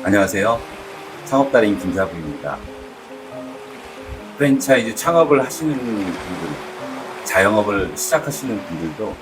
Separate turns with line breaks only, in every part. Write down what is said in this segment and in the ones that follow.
안녕하세요. 창업달인 김사부입니다. 프랜차이즈 창업을 하시는 분들, 자영업을 시작하시는 분들도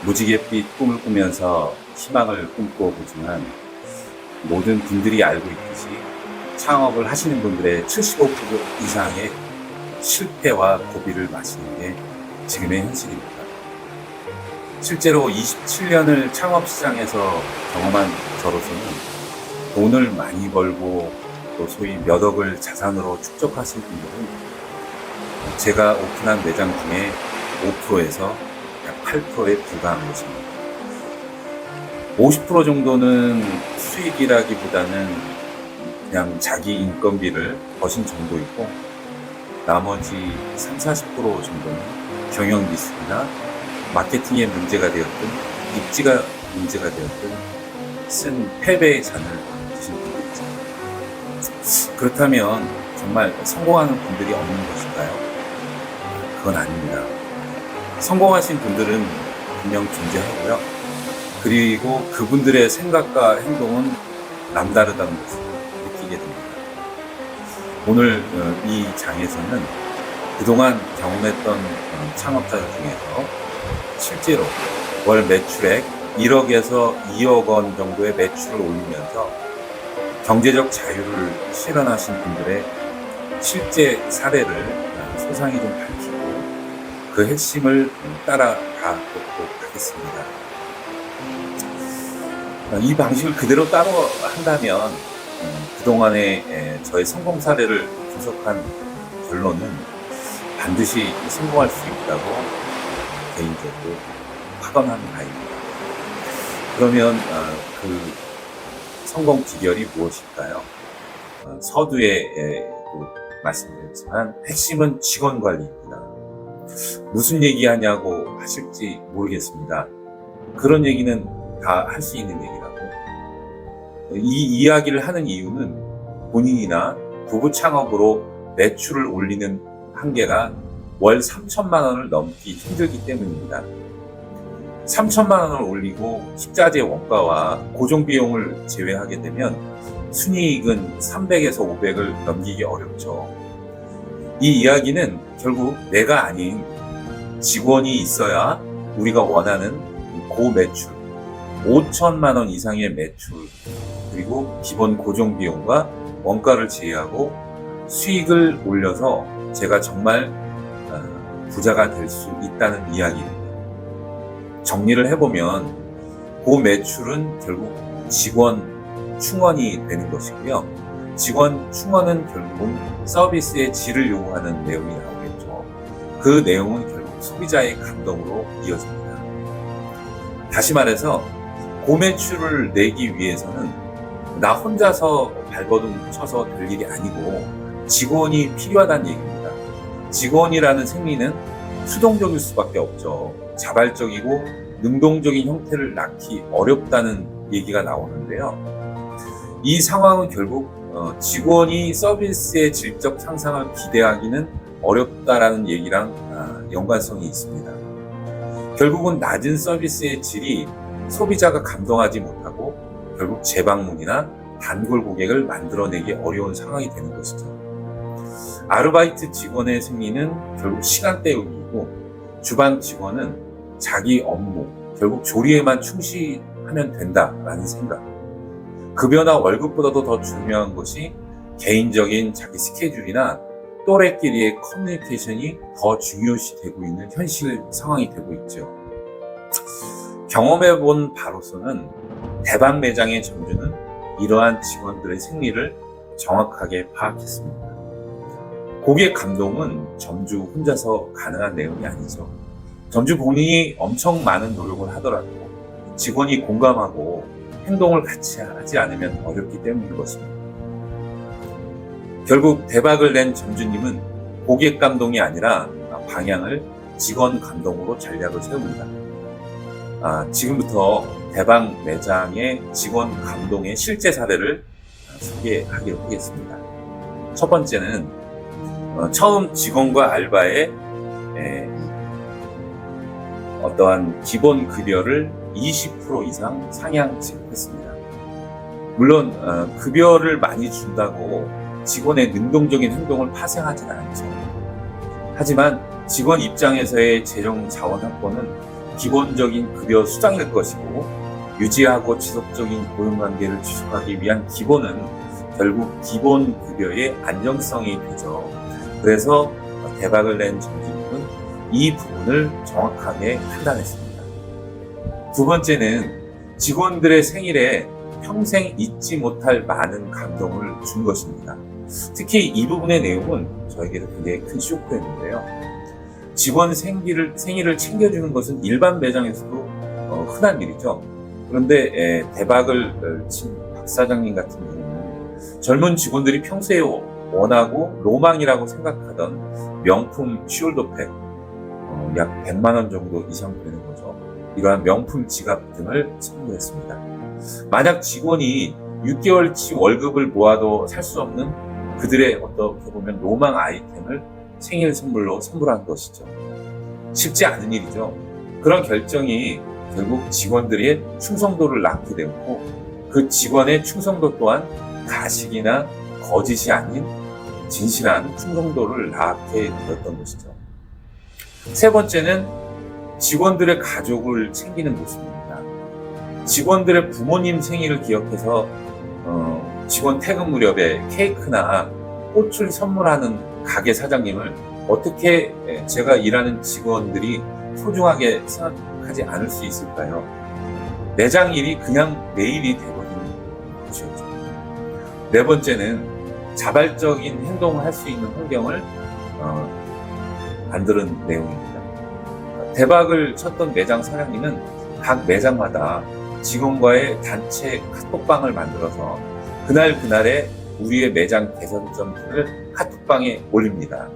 무지갯빛 꿈을 꾸면서 희망을 꿈꿔 보지만 모든 분들이 알고 있듯이 창업을 하시는 분들의 75% 이상의 실패와 고비를 마시는 게 지금의 현실입니다. 실제로 27년을 창업 시장에서 경험한 저로서는 돈을 많이 벌고 또 소위 몇 억을 자산으로 축적하신 분들은 제가 오픈한 매장 중에 5%에서 약 8%에 불과한 것입니다. 50% 정도는 수익이라기보다는 그냥 자기 인건비를 버신 정도이고 나머지 30-40% 정도는 경영 미스나 마케팅에 문제가 되었든 입지가 문제가 되었든 쓴 패배의 잔을 드신 분들이죠. 그렇다면 정말 성공하는 분들이 없는 것일까요? 그건 아닙니다. 성공하신 분들은 분명 존재하고요. 그리고 그분들의 생각과 행동은 남다르다는 것을 느끼게 됩니다. 오늘 이 장에서는 그동안 경험했던 창업자들 중에서 실제로 월 매출액 1억에서 2억 원 정도의 매출을 올리면서 경제적 자유를 실현하신 분들의 실제 사례를 소상히 좀 밝히고 그 핵심을 따라가 보도록 하겠습니다. 이 방식을 그대로 따로 한다면 그동안의 저의 성공 사례를 분석한 결론은 반드시 성공할 수 있다고 개인적으로 확언하는 바입니다. 그러면 그 성공 비결이 무엇일까요? 서두에 말씀드렸지만 핵심은 직원 관리입니다. 무슨 얘기하냐고 하실지 모르겠습니다. 그런 얘기는 다 할 수 있는 얘기라고. 이 이야기를 하는 이유는 본인이나 부부 창업으로 매출을 올리는 한계가 월 3천만 원을 넘기 힘들기 때문입니다. 3천만 원을 올리고 식자재 원가와 고정 비용을 제외하게 되면 순이익은 300에서 500을 넘기기 어렵죠. 이 이야기는 결국 내가 아닌 직원이 있어야 우리가 원하는 고매출, 5천만 원 이상의 매출, 그리고 기본 고정 비용과 원가를 제외하고 수익을 올려서 제가 정말 부자가 될 수 있다는 이야기입니다. 정리를 해보면 고매출은 결국 직원 충원이 되는 것이고요. 직원 충원은 결국 서비스의 질을 요구하는 내용이 나오겠죠. 그 내용은 결국 소비자의 감동으로 이어집니다. 다시 말해서 고매출을 내기 위해서는 나 혼자서 발버둥 쳐서 될 일이 아니고 직원이 필요하다는 얘기입니다. 직원이라는 생리는 수동적일 수밖에 없죠. 자발적이고 능동적인 형태를 낳기 어렵다는 얘기가 나오는데요. 이 상황은 결국 직원이 서비스의 질적 향상을 기대하기는 어렵다라는 얘기랑 연관성이 있습니다. 결국은 낮은 서비스의 질이 소비자가 감동하지 못하고 결국 재방문이나 단골 고객을 만들어내기 어려운 상황이 되는 것이죠. 아르바이트 직원의 승리는 결국 시간 때우기이고 주방 직원은 자기 업무, 결국 조리에만 충실하면 된다라는 생각. 급여나 월급보다도 더 중요한 것이 개인적인 자기 스케줄이나 또래끼리의 커뮤니케이션이 더 중요시되고 있는 현실 상황이 되고 있죠. 경험해본 바로서는 대박 매장의 점주는 이러한 직원들의 생리를 정확하게 파악했습니다. 고객 감동은 점주 혼자서 가능한 내용이 아니죠. 점주 본인이 엄청 많은 노력을 하더라도 직원이 공감하고 행동을 같이 하지 않으면 어렵기 때문인 것입니다. 결국 대박을 낸 점주님은 고객 감동이 아니라 방향을 직원 감동으로 전략을 세웁니다. 지금부터 대박 매장의 직원 감동의 실제 사례를 소개하기로 하겠습니다. 첫 번째는 처음 직원과 알바의 어떠한 기본 급여를 20% 이상 상향 지급했습니다. 물론 급여를 많이 준다고 직원의 능동적인 행동을 파생하지는 않죠. 하지만 직원 입장에서의 재정 자원 확보는 기본적인 급여 수당일 것이고, 유지하고 지속적인 고용관계를 지속하기 위한 기본은 결국 기본 급여의 안정성이 되죠. 그래서 대박을 낸 점주님은 이 부분을 정확하게 판단했습니다. 두 번째는 직원들의 생일에 평생 잊지 못할 많은 감동을 준 것입니다. 특히 이 부분의 내용은 저에게도 굉장히 큰 쇼크였는데요. 직원 생일을 챙겨주는 것은 일반 매장에서도 흔한 일이죠. 그런데 대박을 친 박 사장님 같은 경우는 젊은 직원들이 평소에 원하고 로망이라고 생각하던 명품 숄더백, 약 100만 원 정도 이상 되는 거죠. 이러한 명품 지갑 등을 선물했습니다. 만약 직원이 6개월치 월급을 모아도 살 수 없는 그들의 어떻게 보면 로망 아이템을 생일 선물로 선물한 것이죠. 쉽지 않은 일이죠. 그런 결정이 결국 직원들의 충성도를 낳게 되었고, 그 직원의 충성도 또한 가식이나 거짓이 아닌 진실한 충성도를 낳게 되었던 것이죠. 세 번째는 직원들의 가족을 챙기는 모습입니다. 직원들의 부모님 생일을 기억해서 직원 퇴근 무렵에 케이크나 꽃을 선물하는 가게 사장님을 어떻게 제가 일하는 직원들이 소중하게 생각하지 않을 수 있을까요? 매장 일이 그냥 내일이 되버린 것이었죠. 네 번째는 자발적인 행동을 할 수 있는 환경을 만드는 내용입니다. 대박을 쳤던 매장 사장님은 각 매장마다 직원과의 단체 카톡방을 만들어서 그날에 우리의 매장 개선점들을 카톡방에 올립니다.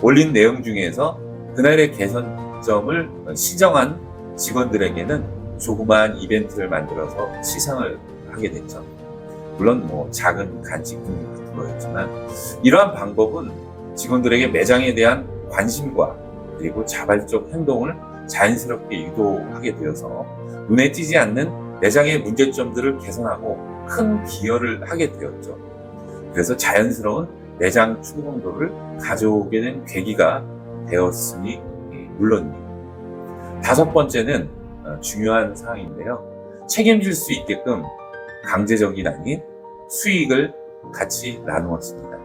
올린 내용 중에서 그날의 개선점을 시정한 직원들에게는 조그마한 이벤트를 만들어서 시상을 하게 됐죠. 물론 작은 간식 등 같은 거였지만, 이러한 방법은 직원들에게 매장에 대한 관심과 그리고 자발적 행동을 자연스럽게 유도하게 되어서 눈에 띄지 않는 매장의 문제점들을 개선하고 큰 기여를 하게 되었죠. 그래서 자연스러운 매장 충성도를 가져오게 된 계기가 되었으니 물론입니다. 다섯 번째는 중요한 사항인데요. 책임질 수 있게끔 강제적이 아닌 수익을 같이 나누었습니다.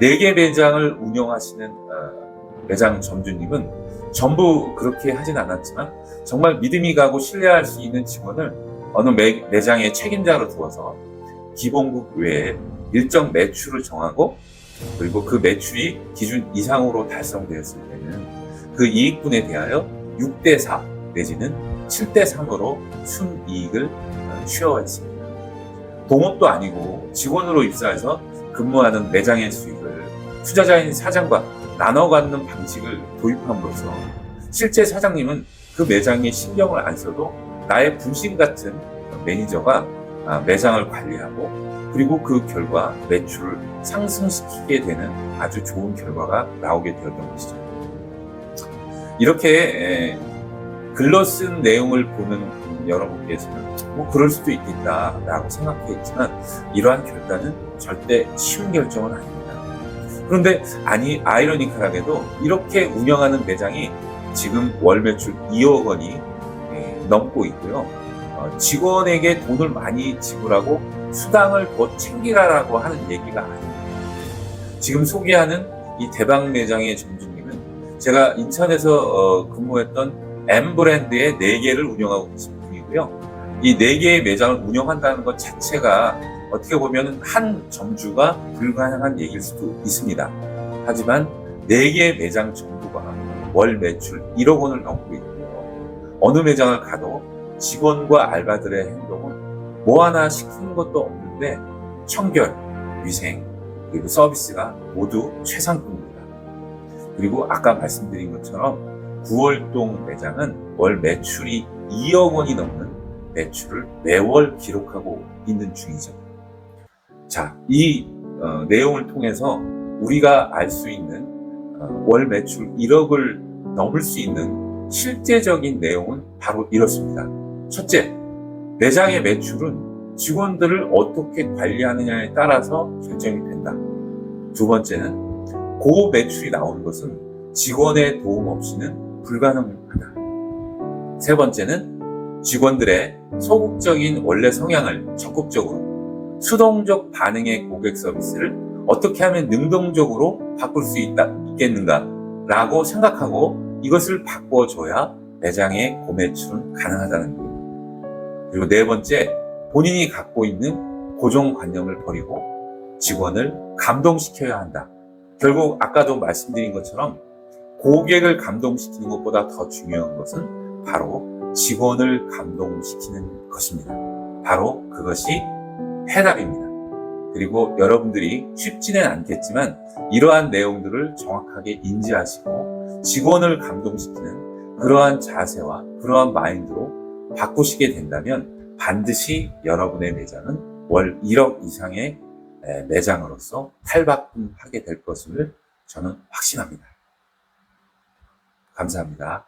4개 매장을 운영하시는 매장 점주님은 전부 그렇게 하진 않았지만, 정말 믿음이 가고 신뢰할 수 있는 직원을 어느 매장의 책임자로 두어서 기본급 외에 일정 매출을 정하고, 그리고 그 매출이 기준 이상으로 달성되었을 때는 그 이익분에 대하여 6대4 내지는 7대3으로 순이익을 쉐어했습니다. 동업도 아니고 직원으로 입사해서 근무하는 매장의 수익을 투자자인 사장과 나눠 갖는 방식을 도입함으로써 실제 사장님은 그 매장에 신경을 안 써도 나의 분신 같은 매니저가 매장을 관리하고, 그리고 그 결과 매출을 상승시키게 되는 아주 좋은 결과가 나오게 되었던 것이죠. 이렇게 글로 쓴 내용을 보는 여러분께서는 그럴 수도 있겠다라고 생각했지만, 이러한 결단은 절대 쉬운 결정은 아닙니다. 그런데 아이러니컬하게도 이렇게 운영하는 매장이 지금 월 매출 2억 원이 넘고 있고요. 직원에게 돈을 많이 지불하고 수당을 더 챙기라라고 하는 얘기가 아닙니다. 지금 소개하는 이 대박 매장의 점주님은 제가 인천에서 근무했던 M브랜드의 4개를 운영하고 계신 분이고요. 이 4개의 매장을 운영한다는 것 자체가 어떻게 보면 한 점주가 불가능한 얘기일 수도 있습니다. 하지만 4개의 매장 전부가 월 매출 1억 원을 넘고 있고요. 어느 매장을 가도 직원과 알바들의 행동은 뭐 하나 시키는 것도 없는데 청결, 위생, 그리고 서비스가 모두 최상급입니다. 그리고 아까 말씀드린 것처럼 9월동 매장은 월 매출이 2억 원이 넘는 매출을 매월 기록하고 있는 중이죠. 자, 이 내용을 통해서 우리가 알 수 있는 월 매출 1억을 넘을 수 있는 실제적인 내용은 바로 이렇습니다. 첫째, 매장의 매출은 직원들을 어떻게 관리하느냐에 따라서 결정이 된다. 두 번째는 고매출이 나오는 것은 직원의 도움 없이는 불가능하다. 세 번째는 직원들의 소극적인 원래 성향을 적극적으로 수동적 반응의 고객 서비스를 어떻게 하면 능동적으로 바꿀 수 있겠는가 라고 생각하고 이것을 바꿔줘야 매장의 고매출은 가능하다는 겁니다. 그리고 네 번째, 본인이 갖고 있는 고정관념을 버리고 직원을 감동시켜야 한다. 결국 아까도 말씀드린 것처럼 고객을 감동시키는 것보다 더 중요한 것은 바로 직원을 감동시키는 것입니다. 바로 그것이 해답입니다. 그리고 여러분들이 쉽지는 않겠지만 이러한 내용들을 정확하게 인지하시고 직원을 감동시키는 그러한 자세와 그러한 마인드로 바꾸시게 된다면 반드시 여러분의 매장은 월 1억 이상의 매장으로서 탈바꿈하게 될 것을 저는 확신합니다. 감사합니다.